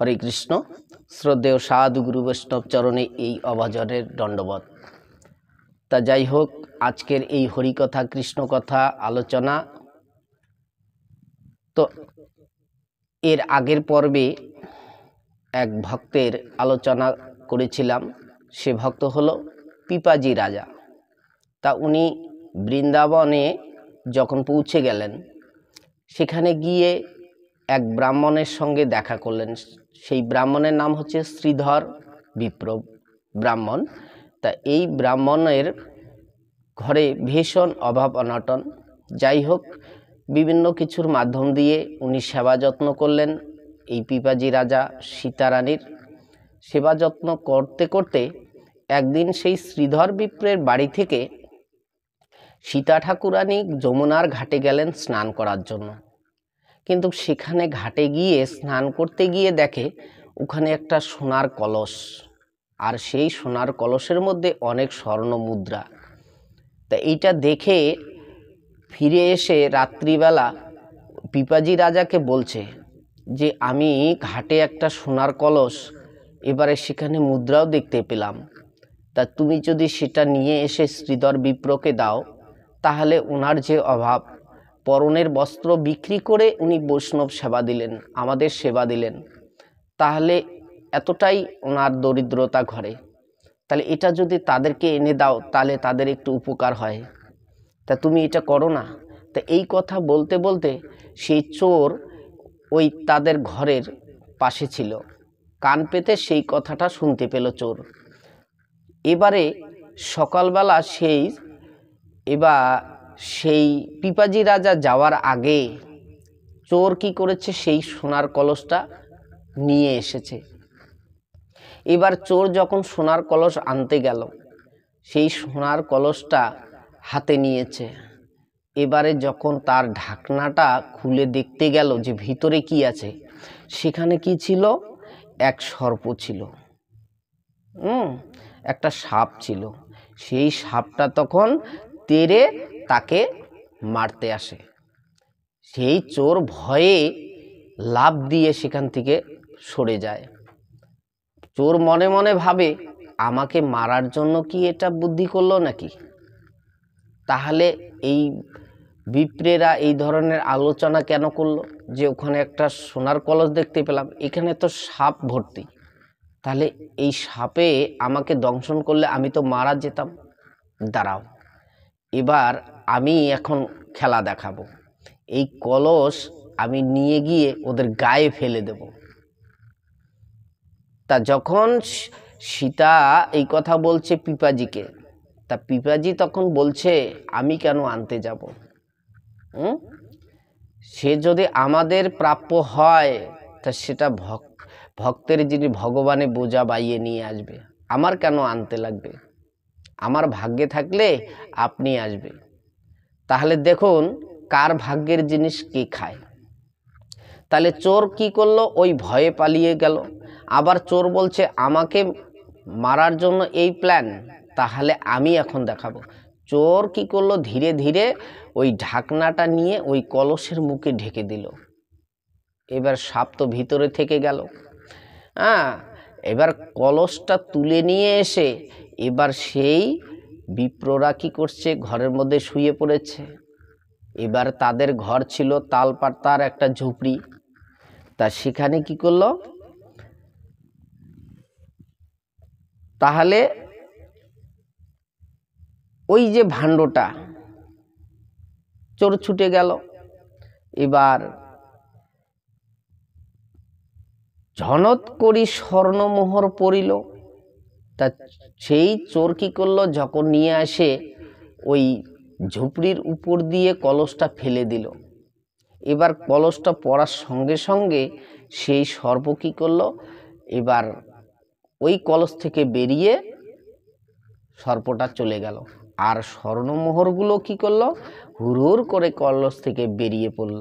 হরে কৃষ্ণ। শ্রদ্ধেয় সাধু গুরু বৈষ্ণব চরণে এই অভাজনের দণ্ডবত। তা যাই হোক, আজকের এই হরিকথা কৃষ্ণ কথা আলোচনা তো এর আগের পর্বে এক ভক্তের আলোচনা করেছিলাম। সে ভক্ত হলো পিপাজি রাজা। তা উনি বৃন্দাবনে যখন পৌঁছে গেলেন, সেখানে গিয়ে এক ব্রাহ্মণের সঙ্গে দেখা করলেন। সেই ব্রাহ্মণের নাম হচ্ছে শ্রীধর বিপ্র ব্রাহ্মণ। তা এই ব্রাহ্মণের ঘরে ভীষণ অভাব অনটন। যাই হোক, বিভিন্ন কিছুর মাধ্যম দিয়ে উনি সেবা যত্ন করলেন। এই পিপাজি রাজা সীতারানীর সেবা যত্ন করতে করতে একদিন সেই শ্রীধর বিপ্রের বাড়ি থেকে সীতা ঠাকুরানী যমুনার ঘাটে গেলেন স্নান করার জন্য। কিন্তু সেখানে ঘাটে গিয়ে স্নান করতে গিয়ে দেখে ওখানে একটা সোনার কলস, আর সেই সোনার কলসের মধ্যে অনেক স্বর্ণ মুদ্রা। তা এইটা দেখে ফিরে এসে রাত্রিবেলা পিপাজি রাজাকে বলছে যে আমি ঘাটে একটা সোনার কলস, এবারে সেখানে মুদ্রাও দেখতে পেলাম। তা তুমি যদি সেটা নিয়ে এসে শ্রীধর বিপ্রকে দাও, তাহলে ওনার যে অভাব, পরনের বস্ত্র বিক্রি করে উনি বৈষ্ণব সেবা দিলেন, আমাদের সেবা দিলেন, তাহলে এতটাই ওনার দরিদ্রতা ঘরে, তাহলে এটা যদি তাদেরকে এনে দাও তাহলে তাদের একটু উপকার হয়। তা তুমি এটা করো না। তা এই কথা বলতে বলতে সেই চোর ওই তাদের ঘরের পাশে ছিল, কান পেতে সেই কথাটা শুনতে পেল চোর। এবারে সকালবেলা সেই পিপাজি রাজা যাওয়ার আগে চোর কি করেছে, সেই সোনার কলসটা নিয়ে এসেছে। এবার চোর যখন সোনার কলস আনতে গেল, সেই সোনার কলসটা হাতে নিয়েছে। এবারে যখন তার ঢাকনাটা খুলে দেখতে গেল যে ভিতরে কি আছে, সেখানে কি ছিল, এক সর্প ছিল, একটা সাপ ছিল। সেই সাপটা তখন তেড়ে তাকে মারতে আসে। সেই চোর ভয়ে লাফ দিয়ে সেখান থেকে সরে যায়। চোর মনে মনে ভাবে, আমাকে মারার জন্য কি এটা বুদ্ধি করলো নাকি? তাহলে এই বিপ্রেরা এই ধরনের আলোচনা কেন করলো যে ওখানে একটা সোনার কলস দেখতে পেলাম, এখানে তো সাপ ভর্তি, তাহলে এই সাপে আমাকে দংশন করলে আমি তো মারা যেতাম। দাঁড়াও, এবার আমি এখন খেলা দেখাবো। এই কলস আমি নিয়ে গিয়ে ওদের গায়ে ফেলে দেব। তা যখন সীতা এই কথা বলছে পিপাজিকে, তা পিপাজি তখন বলছে, আমি কেন আনতে যাব? সে যদি আমাদের প্রাপ্য হয়, তা সেটা ভক্তের যিনি ভগবানে বোঝা বাইয়ে নিয়ে আসবে, আমার কেন আনতে লাগবে? আমার ভাগ্যে থাকলে আপনি আসবে। তাহলে দেখুন কার ভাগ্যের জিনিস কে খায়। তাহলে চোর কি করলো, ওই ভয়ে পালিয়ে গেল। আবার চোর বলছে, আমাকে মারার জন্য এই প্ল্যান, তাহলে আমি এখন দেখাবো। চোর কি করলো, ধীরে ধীরে ওই ঢাকনাটা নিয়ে ওই কলসের মুখে ঢেকে দিল। এবার সাপ তো ভিতরে থেকে গেল। এবার কলসটা তুলে নিয়ে এসে এবার সেই বিপ্ররা কি করছে, ঘরের মধ্যে শুয়ে পড়েছে। এবার তাদের ঘর ছিল তালপাতার একটা ঝুপড়ি। তা সেখানে কি করলো, তাহলে ওই যে ভাণ্ডটা, চোর ছুটে গেল। এবার ঝনত করি স্বর্ণমোহর পড়িল। তা সেই চোর কি করলো, যখন নিয়ে আসে ওই ঝুপড়ির উপর দিয়ে কলসটা ফেলে দিল। এবার কলসটা পড়ার সঙ্গে সঙ্গে সেই সর্প কি করলো, এবার ওই কলস থেকে বেরিয়ে সর্পটা চলে গেল। আর স্বর্ণমোহরগুলো কি করলো, হুড় করে কলস থেকে বেরিয়ে পড়ল।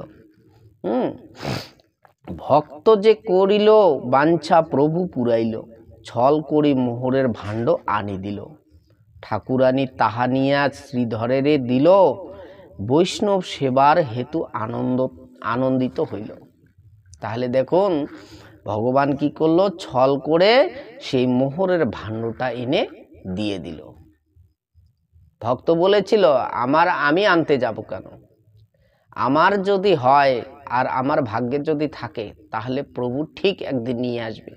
ভক্ত যে করিল বাঞ্ছা প্রভু পুরাইল, ছল করি মোহরের ভাণ্ড আনি দিল। ঠাকুরানী তাহা নিয়া শ্রীধরের দিল, বৈষ্ণব সেবার হেতু আনন্দিত হইল। তাহলে দেখুন ভগবান কি করলো, ছল করে সেই মোহরের ভাণ্ডটা এনে দিয়ে দিল। ভক্ত বলেছিল আমি আনতে যাব কেন, আমার যদি হয় আর আমার ভাগ্যে যদি থাকে তাহলে প্রভু ঠিক একদিন নিয়ে আসবে।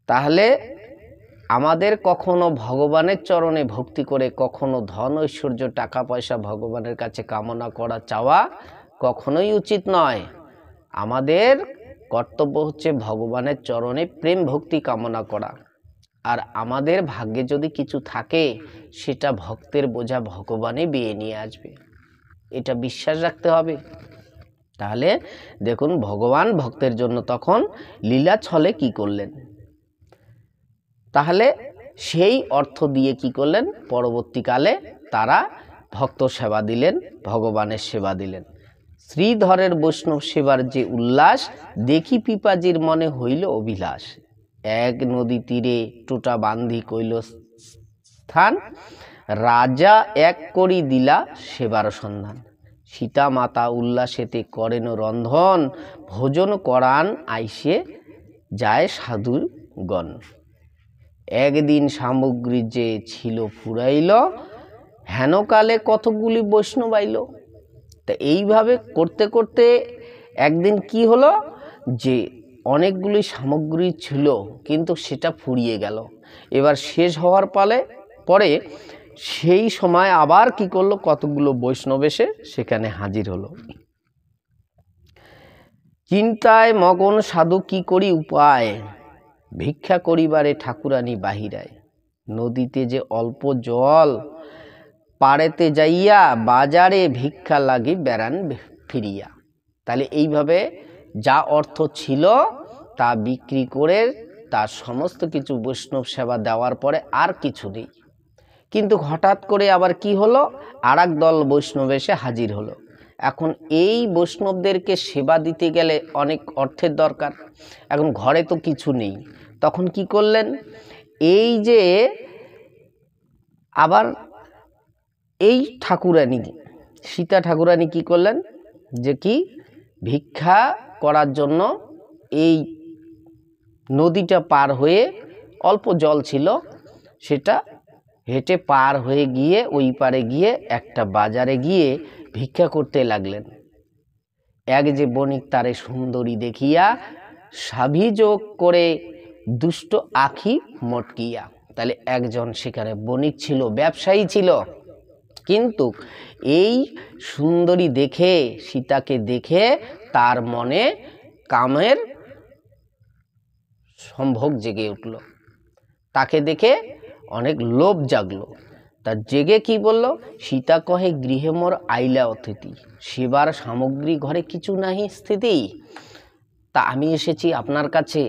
তাহলে আমাদের কখনো ভগবানের চরণে ভক্তি করে কখনো ধন ঐশ্বর্য টাকা পয়সা ভগবানের কাছে কামনা করা চাওয়া কখনোই উচিত নয়। আমাদের কর্তব্য হচ্ছে ভগবানের চরণে প্রেম ভক্তি কামনা করা। আর আমাদের ভাগ্যে যদি কিছু থাকে সেটা ভক্তের বোঝা ভগবানই বেয়ে নিয়ে আসবে, এটা বিশ্বাস রাখতে হবে। তাহলে দেখুন ভগবান ভক্তের জন্য তখন লীলা ছলে কি করলেন, তাহলে সেই অর্থ দিয়ে কি করলেন, পরবর্তীকালে তারা ভক্ত সেবা দিলেন, ভগবানের সেবা দিলেন। শ্রীধরের বৈষ্ণব সেবার যে উল্লাস দেখি পিপাজির মনে হইল অভিলাষ। এক নদী তীরে টোটা বান্ধি কইল স্থান, রাজা এক করি দিলা সেবার সন্ধান। সীতা মাতা উল্লাসেতে করেন রন্ধন, ভোজন করান আইসে যায় সাধুগণ। একদিন সামগ্রী যে ছিল ফুরাইল, হেনকালে কতগুলি বৈষ্ণব আইল। তা এইভাবে করতে করতে একদিন কি হলো, যে অনেকগুলি সামগ্রী ছিল কিন্তু সেটা ফুরিয়ে গেল। এবার শেষ হওয়ার পরে সেই সময় আবার কি করলো, কতগুলো বৈষ্ণব এসে সেখানে হাজির হলো। চিন্তায় মগন সাধু কি করি উপায়, ভিক্ষা করিবারে ঠাকুরানী বাহিরায়। নদীতে যে অল্প জল, পাড়েতে যাইয়া বাজারে ভিক্ষা লাগি বেড়ান ফিরিয়া। তাহলে এইভাবে যা অর্থ ছিল তা বিক্রি করে তার সমস্ত কিছু বৈষ্ণব সেবা দেওয়ার পরে আর কিছু নেই। কিন্তু হঠাৎ করে আবার কি হলো, আর এক দল বৈষ্ণব এসে হাজির হলো। এখন এই বৈষ্ণবদেরকে সেবা দিতে গেলে অনেক অর্থের দরকার, এখন ঘরে তো কিছু নেই। তখন কি করলেন, এই যে আবার এই ঠাকুরানী সীতা ঠাকুরানী কি করলেন, যে কি ভিক্ষা করার জন্য এই নদীটা পার হয়ে, অল্প জল ছিল সেটা হেঁটে পার হয়ে গিয়ে ওই পারে গিয়ে একটা বাজারে গিয়ে ভিক্ষা করতে লাগলেন। এক যে বণিক তারে সুন্দরী দেখিয়া সাভিযোগ করে দুষ্ট আখি মটকিয়া। তাহলে একজন সেখানে বণিক ছিল, ব্যবসায়ী ছিল, কিন্তু এই সুন্দরী দেখে, সীতাকে দেখে তার মনে কামের সম্ভোগ জেগে উঠল, তাকে দেখে অনেক লোভ জাগলো। তা জেগে কি বলল, সীতা কহে গৃহে মোর আইলা অতিথি, সেবার সামগ্রী ঘরে কিছু নাহি স্থিতি। তা আমি এসেছি আপনার কাছে,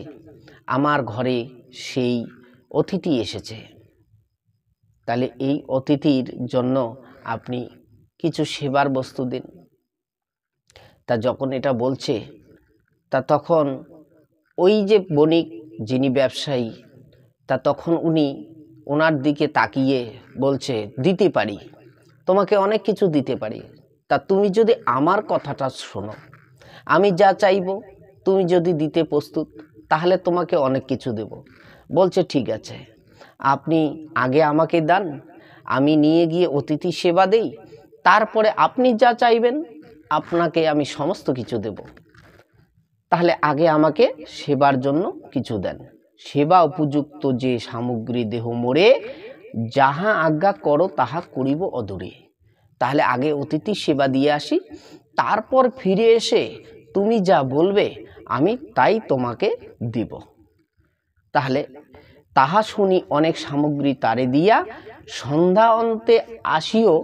আমার ঘরে সেই অতিথি এসেছে, তাহলে এই অতিথির জন্য আপনি কিছু সেবার বস্তু দিন। তা যখন এটা বলছে, তা তখন ওই যে বণিক যিনি ব্যবসায়ী, তা তখন ওনার দিকে তাকিয়ে বলছে, দিতে পারি, তোমাকে অনেক কিছু দিতে পারি। তা তুমি যদি আমার কথাটা শোনো, আমি যা চাইব তুমি যদি দিতে প্রস্তুত, তাহলে তোমাকে অনেক কিছু দেব। বলছে ঠিক আছে, আপনি আগে আমাকে দেন, আমি নিয়ে গিয়ে অতিথি সেবা দেই, তারপরে আপনি যা চাইবেন আপনাকে আমি সমস্ত কিছু দেব। তাহলে আগে আমাকে সেবার জন্য কিছু দেন। সেবা উপযুক্ত যে সামগ্রী দেহ মোরে, যাহা আজ্ঞা করো তাহা করিব অদূরে। তাহলে আগে অতিথি সেবা দিয়ে আসি, তারপর ফিরে এসে তুমি যা বলবে আমি তাই তোমাকে দিব। তাহলে তাহা শুনি অনেক সামগ্রী তারে দিয়া, সন্ধ্যা অন্তে আসিও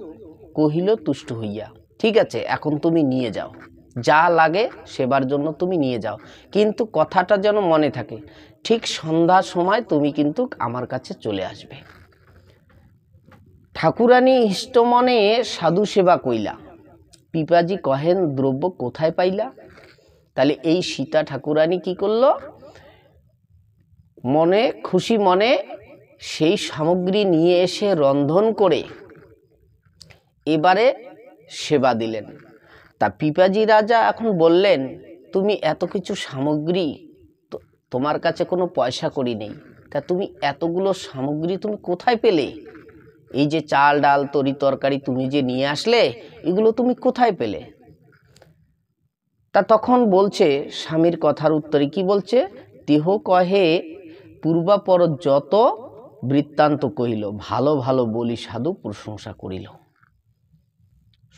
কহিল তুষ্ট হইয়া। ঠিক আছে, এখন তুমি নিয়ে যাও, যা লাগে সেবার জন্য তুমি নিয়ে যাও, কিন্তু কথাটা যেন মনে থাকে, ঠিক সন্ধ্যার সময় তুমি কিন্তু আমার কাছে চলে আসবে। ঠাকুরানী ইষ্টমনে সাধু সেবা কইলা, পিপাজি কহেন দ্রব্য কোথায় পাইলা। তাহলে এই সীতা ঠাকুরানী কি করলো, মনে খুশি মনে সেই সামগ্রী নিয়ে এসে রন্ধন করে এবারে সেবা দিলেন। তা পিপাজি রাজা এখন বললেন তুমি এত কিছু সামগ্রী, তোমার কাছে কোনো পয়সা কড়ি নেই, তা তুমি এতগুলো সামগ্রী তুমি কোথায় পেলে? এই যে চাল ডাল তরি তরকারি তুমি যে নিয়ে আসলে, এগুলো তুমি কোথায় পেলে? তা তখন বলছে, স্বামীর কথার উত্তরে কি বলছে, দেহ কহে পূর্বাপর যত বৃত্তান্ত কহিল, ভালো ভালো বলি সাধু প্রশংসা করিল।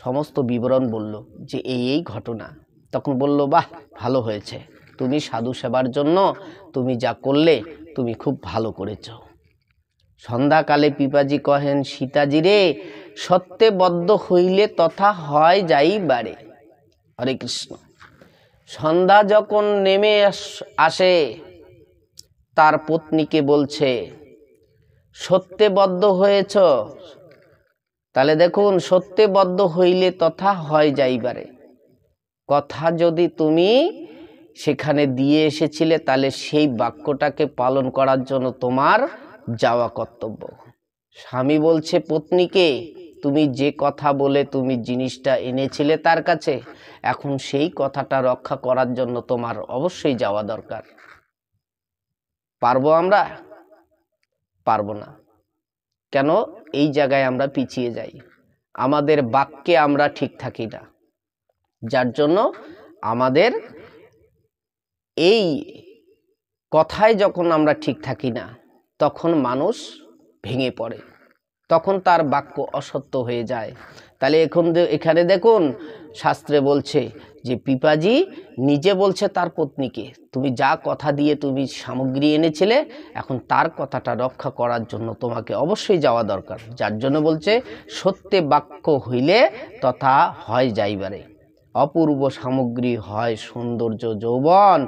সমস্ত বিবরণ বলল যে এই ঘটনা। তখন বলল, বাহ, ভালো হয়েছে, তুমি সাধু সেবার জন্য তুমি যা করলে তুমি খুব ভালো করেছ। সন্ধ্যাকালে পিপাজি কহেন, সীতাজি রে, সত্যে বদ্ধ হইলে তথা হয় যাইবারে। হরে কৃষ্ণ। সন্ধ্যা যখন নেমে আসে, তার পত্নীকে বলছে, সত্যে বদ্ধ হয়েছ, তাহলে দেখুন, সত্যে বদ্ধ হইলে তথা হয় যাইবারে। কথা যদি তুমি সেখানে দিয়ে এসেছিলে, তাহলে সেই বাক্যটাকে পালন করার জন্য তোমার যাওয়া কর্তব্য। স্বামী বলছে পত্নীকে, তুমি যে কথা বলে তুমি জিনিসটা এনেছিলে তার কাছে, এখন সেই কথাটা রক্ষা করার জন্য তোমার অবশ্যই যাওয়া দরকার। পারবো আমরা? পারবো না। কেন? এই জায়গায় আমরা পিছিয়ে যাই, আমাদের বাক্যে আমরা ঠিক থাকি না, যার জন্য আমাদের এই কথায় যখন আমরা ঠিক থাকি না, তখন মানুষ ভেঙে পড়ে, তখন তার বাক্য অসত্য হয়ে যায়। তাহলে এখানে দেখুন, শাস্ত্রে বলছে যে পিপাজি নিজে বলছে তার পত্নীকে, তুমি যা কথা দিয়ে তুমি সামগ্রী এনেছিলে, এখন তার কথাটা রক্ষা করার জন্য তোমাকে অবশ্যই যাওয়া দরকার। যার জন্য বলছে, সত্যে বাক্য হইলে তথা হয় যাইবারে। অপূর্ব সামগ্রী হয় সৌন্দর্য যৌবন,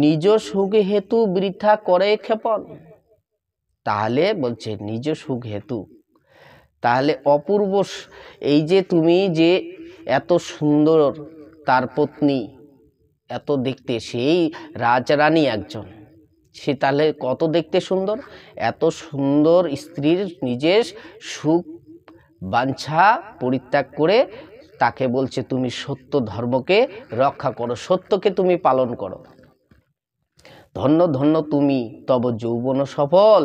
নিজ সুখ হেতু বৃথা করে ক্ষেপণ। তাহলে বলছে নিজ সুখ হেতু, তাহলে অপূর্ব, এই যে তুমি যে এত সুন্দর, তার পত্নী এত দেখতে, সেই রাজরানী একজন, সে তাহলে কত দেখতে সুন্দর, এত সুন্দর স্ত্রীর নিজের সুখ বাঞ্ছা পরিত্যাগ করে তাকে বলছে তুমি সত্য ধর্মকে রক্ষা করো, সত্যকে তুমি পালন করো। ধন্য ধন্য তুমি, তব যৌবন সফল,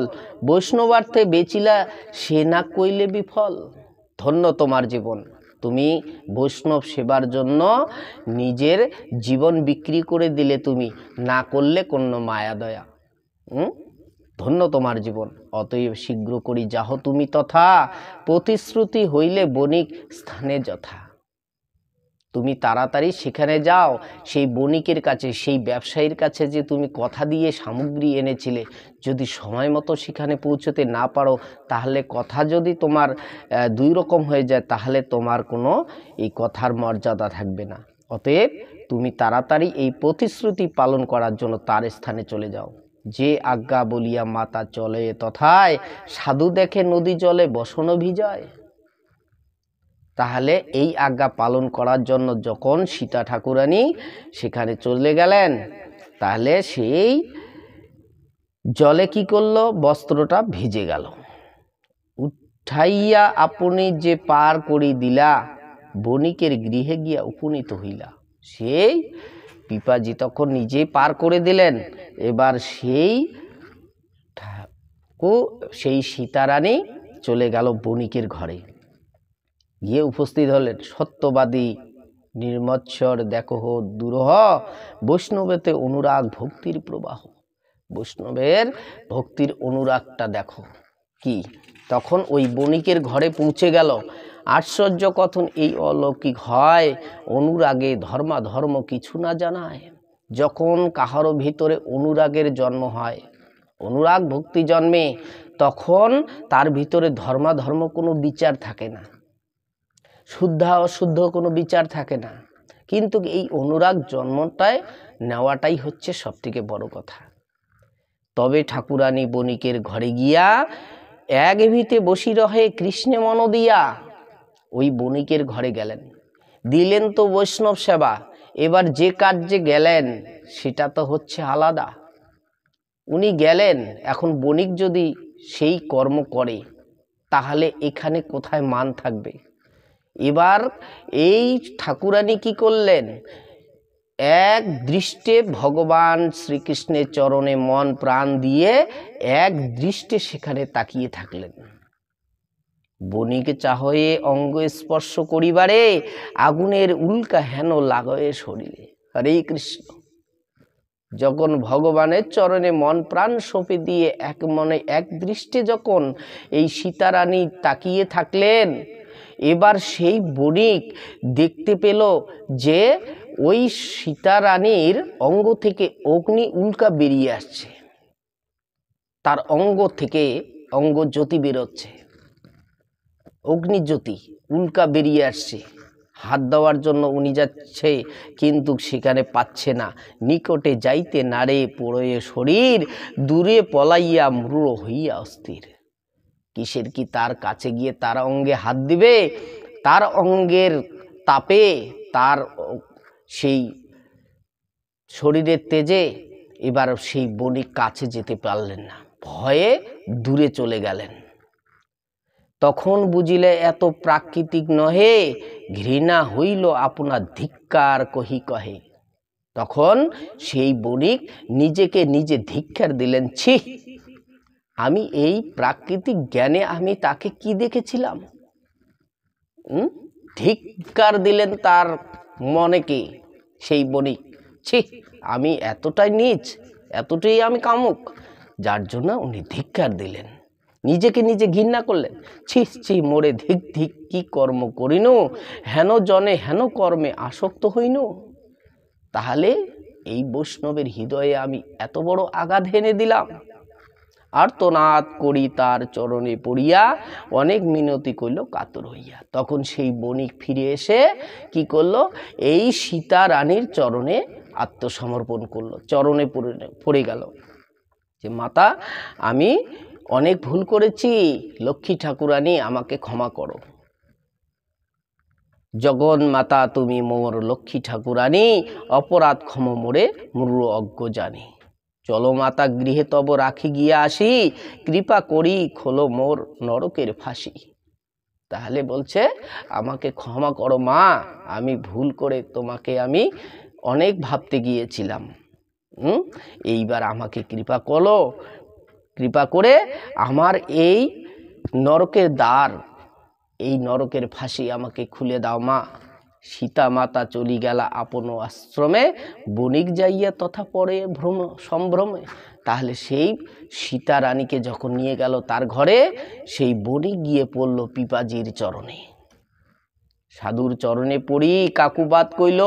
বৈষ্ণবার্থে বেচিলা সে না কইলে বিফল। ধন্য তোমার জীবন, তুমি বৈষ্ণব সেবার জন্য নিজের জীবন বিক্রি করে দিলে, তুমি না করলে কোনো মায়া দয়া। ধন্য তোমার জীবন। অতএব শীঘ্র করি যাহ তুমি তথা, প্রতিশ্রুতি হইলে বণিক স্থানে যথা। তুমি তাড়াতাড়ি সেখানে যাও, সেই বণিকের কাছে, সেই ব্যবসায়ীর কাছে যে তুমি কথা দিয়ে সামগ্রী এনেছিলে, যদি সময় মতো সেখানে পৌঁছতে না পারো, তাহলে কথা যদি তোমার দুই রকম হয়ে যায়, তাহলে তোমার কোনো এই কথার মর্যাদা থাকবে না। অতএব তুমি তাড়াতাড়ি এই প্রতিশ্রুতি পালন করার জন্য তার স্থানে চলে যাও। যে আজ্ঞা বলিয়া মাতা চলে তথায়, সাধু দেখে নদী জলে বসন ভিজায়। তাহলে এই আজ্ঞা পালন করার জন্য যখন সীতা ঠাকুরানী সেখানে চলে গেলেন, তাহলে সেই জলে কি করলো, বস্ত্রটা ভিজে গেল। উঠাইয়া আপনি যে পার করি দিলা, বণিকের গৃহে গিয়া উপনীত হইলা। সেই পিপাজি তখন নিজেই পার করে দিলেন। এবার সেই সীতারানী চলে গেল বণিকের ঘরে, গিয়ে উপস্থিত হলেন। সত্যবাদী নির্মৎসর দেখো দুরহ, বৈষ্ণবেতে অনুরাগ ভক্তির প্রবাহ। বৈষ্ণবের ভক্তির অনুরাগটা দেখো কি। তখন ওই বণিকের ঘরে পৌঁছে গেল। আশ্চর্য কথন এই অলৌকিক হয়, অনুরাগে ধর্মাধর্ম কিছু না জানায়। যখন কাহারও ভিতরে অনুরাগের জন্ম হয়, অনুরাগ ভক্তি জন্মে, তখন তার ভিতরে ধর্মাধর্ম কোনো বিচার থাকে না, শুদ্ধ অশুদ্ধ কোনো বিচার থাকে না। কিন্তু এই অনুরাগ জন্মটায় নেওয়াটাই হচ্ছে সবথেকে বড় কথা। তবে ঠাকুরানী বণিকের ঘরে গিয়া এক ভিতে বসি রহে কৃষ্ণে মন দিয়া। ওই বণিকের ঘরে গেলেন, দিলেন তো বৈষ্ণব সেবা। এবার যে কার্যে গেলেন সেটা তো হচ্ছে আলাদা। উনি গেলেন, এখন বণিক যদি সেই কর্ম করে, তাহলে এখানে কোথায় মান থাকবে? এবার এই ঠাকুরানী কি করলেন, এক দৃষ্টে ভগবান শ্রীকৃষ্ণের চরণে মন প্রাণ দিয়ে এক দৃষ্টে সেখানে তাকিয়ে থাকলেন। বণিক চাহয়ে অঙ্গ স্পর্শ করিবারে আগুনের উল্কা হেন লাগয়ে শরীরে। হরে কৃষ্ণ। যখন ভগবানের চরণে মন প্রাণ সঁপে দিয়ে এক মনে এক দৃষ্টে যখন এই সীতারানী তাকিয়ে থাকলেন, এবার সেই বণিক দেখতে পেল যে ওই সীতারানীর অঙ্গ থেকে অগ্নি উল্কা বেরিয়ে আসছে, তার অঙ্গ থেকে অঙ্গজ্যোতি বেরোচ্ছে, অগ্নিজ্যোতি উল্কা বেরিয়ে আসছে। হাত দেওয়ার জন্য উনি যাচ্ছে, কিন্তু সেখানে পাচ্ছে না। নিকটে যাইতে নারে পড়য়ে শরীর, দূরে পলাইয়া মৃড় হইয়া অস্থির। কিসের কি তার কাছে গিয়ে তার অঙ্গে হাত দিবে, তার অঙ্গের তাপে, তার সেই শরীরের তেজে এবার সেই বণিক কাছে যেতে পারলেন না, ভয়ে দূরে চলে গেলেন। তখন বুঝিলে এত প্রাকৃতিক নহে, ঘৃণা হইল আপনার ধিক্কার কহি কহে। তখন সেই বণিক নিজেকে নিজে ধিক্কার দিলেন, ছি, আমি এই প্রাকৃতিক জ্ঞানে আমি তাকে কি দেখেছিলাম। ধিক্কার দিলেন তার মনেকে সেই বণিক, ছি, আমি এতটাই নীচ, এতটাই আমি কামুক, যার জন্য উনি ধিক্কার দিলেন, নিজেকে নিজে ঘৃণা করলেন। ছি ছি, মোরে ধিক ধিক, কি কর্ম করিনু, হেন জনে হেন কর্মে আসক্ত হইনু। তাহলে এই বৈষ্ণবের হৃদয়ে আমি এত বড় আঘাত হেনে দিলাম। আর্তনাদ করি তার চরণে পড়িয়া, অনেক মিনতি করল কাতর হইয়া। তখন সেই বণিক ফিরে এসে কি করলো, এই সীতা রানীর চরণে আত্মসমর্পণ করলো, চরণে পড়ে গেল যে মাতা, আমি অনেক ভুল করেছি, লক্ষ্মী ঠাকুরানী আমাকে ক্ষমা করো। জগন মাতা তুমি মোর লক্ষ্মী ঠাকুরানী, অপরাধ ক্ষম মোরে মূঢ় অজ্ঞ জানি। চলো মাতা গৃহে তব রাখি গিয়া আসি, কৃপা করি খোলো মোর নরকের ফাঁসি। তাহলে বলছে, আমাকে ক্ষমা করো মা, আমি ভুল করে তোমাকে আমি অনেক ভাবতে গিয়েছিলাম, এইবার আমাকে কৃপা করো, কৃপা করে আমার এই নরকের দ্বার, এই নরকের ফাঁসি আমাকে খুলে দাও মা। সীতা মাতা চলি গেলা আপন আশ্রমে, বণিক যাইয়া তথা পরে সম্ভ্রমে। তাহলে সেই সীতা রানীকে যখন নিয়ে গেল তার ঘরে, সেই বণিক গিয়ে পড়ল পিপাজির চরণে, সাধুর চরণে পড়ি কাকুবাদ কইল,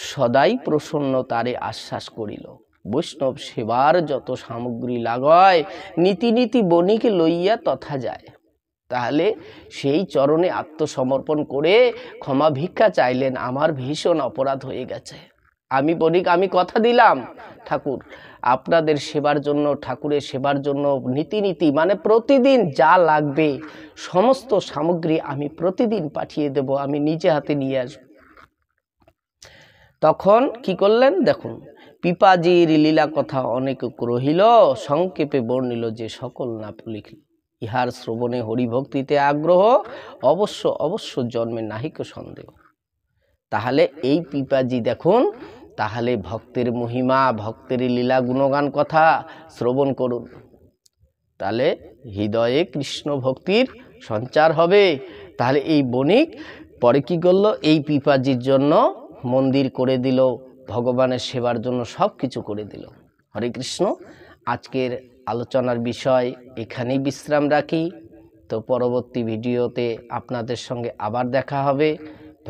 সদাই প্রসন্ন তারে আশ্বাস করিল। বৈষ্ণব সেবার যত সামগ্রী লাগয়, নীতি নীতি বণিক লইয়া তথা যায়। তাহলে সেই চরণে আত্মসমর্পণ করে ক্ষমা ভিক্ষা চাইলেন, আমার ভীষণ অপরাধ হয়ে গেছে, আমি বণিক, আমি কথা দিলাম ঠাকুর আপনাদের সেবার জন্য, ঠাকুরের সেবার জন্য নীতি নীতি মানে প্রতিদিন যা লাগবে সমস্ত সামগ্রী আমি প্রতিদিন পাঠিয়ে দেব, আমি নিজে হাতে নিয়ে আসব। তখন কি করলেন দেখুন, পিপাজির লীলা কথা অনেক রহিল, সংক্ষেপে বর্ণিল যে সকল না লিখিল। ইহার শ্রবণে হরিভক্তিতে আগ্রহ, অবশ্য অবশ্য জন্মে নাহিক সন্দেহ। তাহলে এই পিপাজি দেখুন, তাহলে ভক্তের মহিমা, ভক্তের লীলা গুণগান কথা শ্রবণ করুন, তাহলে হৃদয়ে কৃষ্ণ ভক্তির সঞ্চার হবে। তাহলে এই বণিক পরে কি করলো, এই পিপাজির জন্য মন্দির করে দিল, ভগবানের সেবার জন্য সব কিছু করে দিল। হরে কৃষ্ণ। আজকের আলোচনার বিষয় এখানেই বিশ্রাম রাখি, তো পরবর্তী ভিডিওতে আপনাদের সঙ্গে আবার দেখা হবে।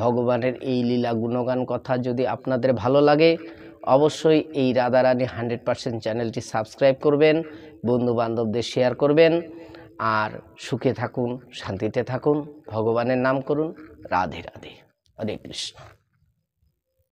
ভগবানের এই লীলা গুণগান কথা যদি আপনাদের ভালো লাগে, অবশ্যই এই রাধারানী 100% চ্যানেলটি সাবস্ক্রাইব করবেন, বন্ধু বান্ধবদের শেয়ার করবেন, আর সুখে থাকুন, শান্তিতে থাকুন, ভগবানের নাম করুন। রাধে রাধে। হরে কৃষ্ণ।